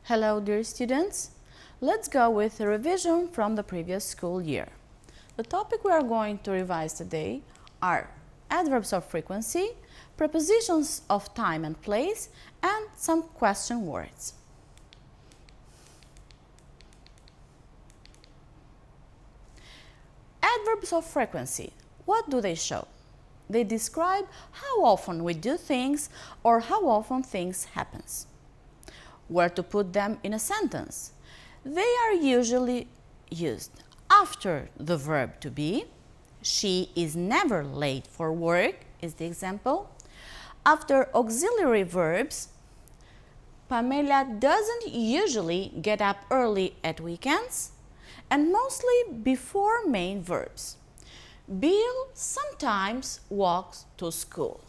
Hello dear students, let's go with a revision from the previous school year. The topic we are going to revise today are adverbs of frequency, prepositions of time and place, and some question words. Adverbs of frequency, what do they show? They describe how often we do things or how often things happen. Where to put them in a sentence? They are usually used after the verb to be. She is never late for work is the example. After auxiliary verbs, Pamela doesn't usually get up early at weekends, and mostly before main verbs. Bill sometimes walks to school.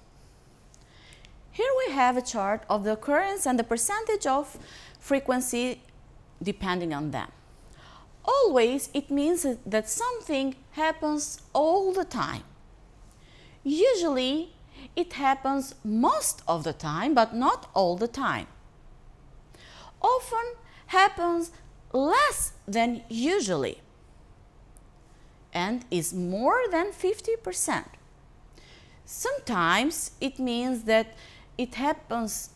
Here we have a chart of the occurrence and the percentage of frequency depending on them. Always it means that something happens all the time. Usually it happens most of the time, but not all the time. Often happens less than usually and is more than 50%. Sometimes it means that it happens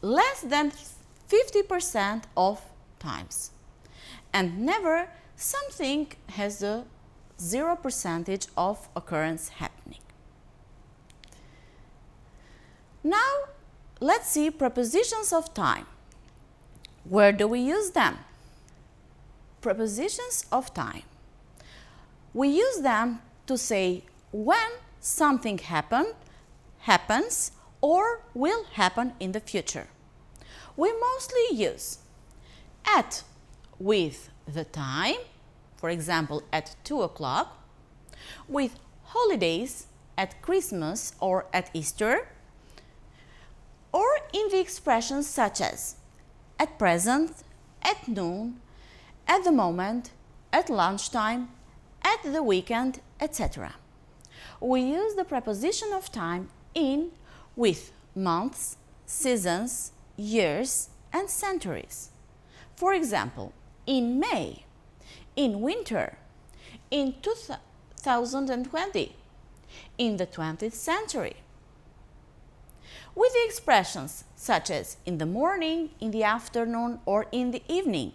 less than 50% of times, and never something has a 0% of occurrence happening. Now let's see prepositions of time. Where do we use them? Prepositions of time. We use them to say when something happens or will happen in the future. We mostly use at with the time, for example at 2 o'clock, with holidays at Christmas or at Easter, or in the expressions such as at present, at noon, at the moment, at lunchtime, at the weekend, etc. We use the preposition of time in with months, seasons, years, and centuries. For example, in May, in winter, in 2020, in the 20th century. With the expressions such as in the morning, in the afternoon, or in the evening,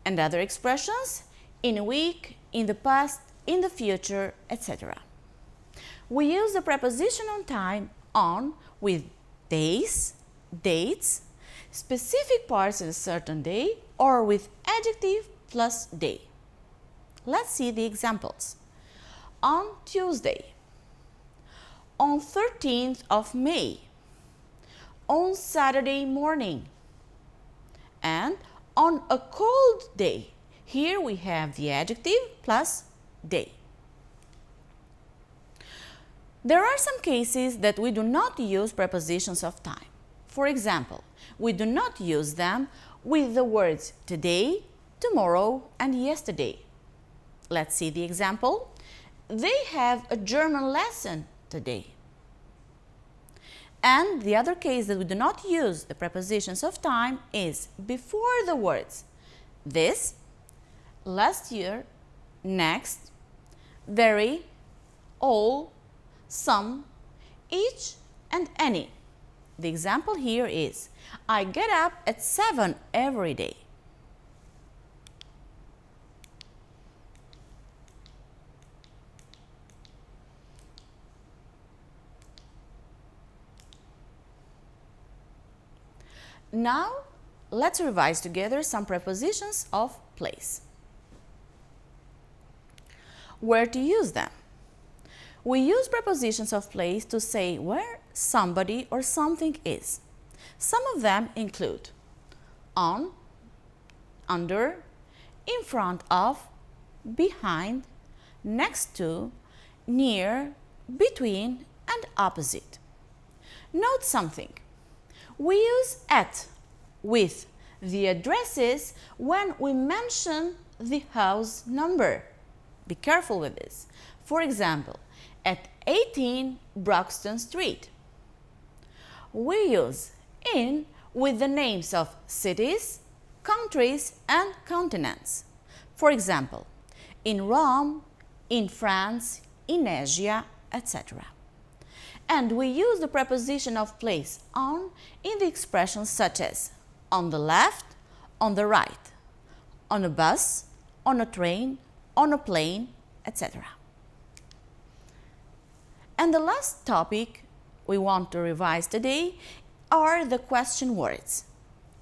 and other expressions in a week, in the past, in the future, etc. We use the preposition on time on with days, dates, specific parts in a certain day, or with adjective plus day. Let's see the examples. On Tuesday, on 13th of May, on Saturday morning, and on a cold day. Here we have the adjective plus day. There are some cases that we do not use prepositions of time. For example, we do not use them with the words today, tomorrow, and yesterday. Let's see the example. They have a German lesson today. And the other case that we do not use the prepositions of time is before the words this, last year, next, very, all, some, each, and any. The example here is, I get up at 7 every day. Now, let's revise together some prepositions of place. Where to use them? We use prepositions of place to say where somebody or something is. Some of them include on, under, in front of, behind, next to, near, between, and opposite. Note something. We use at with the addresses when we mention the house number. Be careful with this. For example, at 18 Broxton Street. We use in with the names of cities, countries, and continents. For example, in Rome, in France, in Asia, etc. And we use the preposition of place on in the expressions such as on the left, on the right, on a bus, on a train, on a plane, etc. And the last topic we want to revise today are the question words.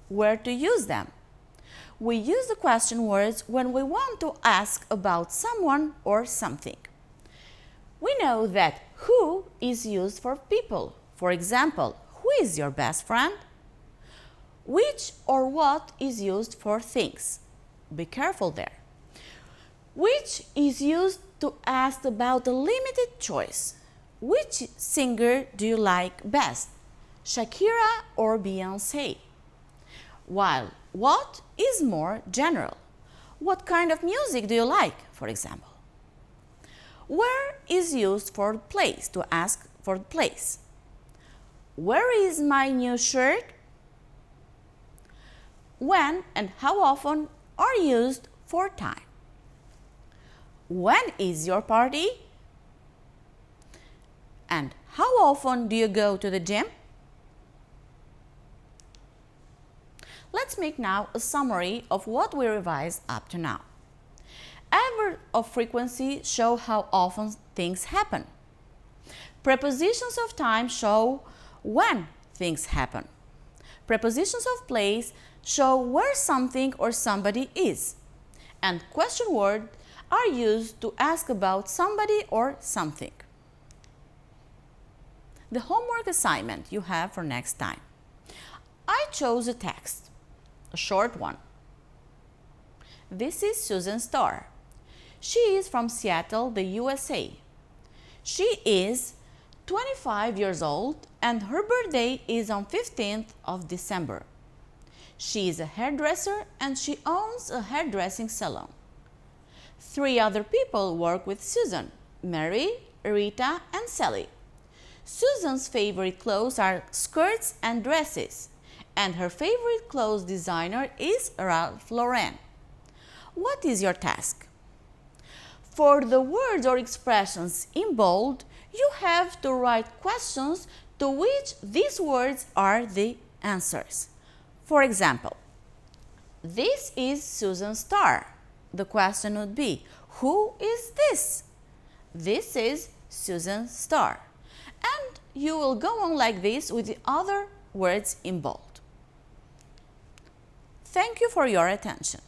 Where to use them? We use the question words when we want to ask about someone or something. We know that who is used for people. For example, who is your best friend? Which or what is used for things. Be careful there. Which is used to ask about a limited choice. Which singer do you like best? Shakira or Beyoncé? While what is more general. What kind of music do you like, for example? Where is used for place, to ask for place. Where is my new shirt? When and how often are used for time. When is your party? And how often do you go to the gym? Let's make now a summary of what we revised up to now. Adverbs of frequency show how often things happen. Prepositions of time show when things happen. Prepositions of place show where something or somebody is. And question words are used to ask about somebody or something. The homework assignment you have for next time. I chose a text, a short one. This is Susan Starr. She is from Seattle, the USA. She is 25 years old and her birthday is on 15th of December. She is a hairdresser and she owns a hairdressing salon. 3 other people work with Susan: Mary, Rita, and Sally. Susan's favorite clothes are skirts and dresses, and her favorite clothes designer is Ralph Lauren. What is your task? For the words or expressions in bold, you have to write questions to which these words are the answers. For example, this is Susan Starr. The question would be, who is this? This is Susan Starr. And you will go on like this with the other words in bold. Thank you for your attention.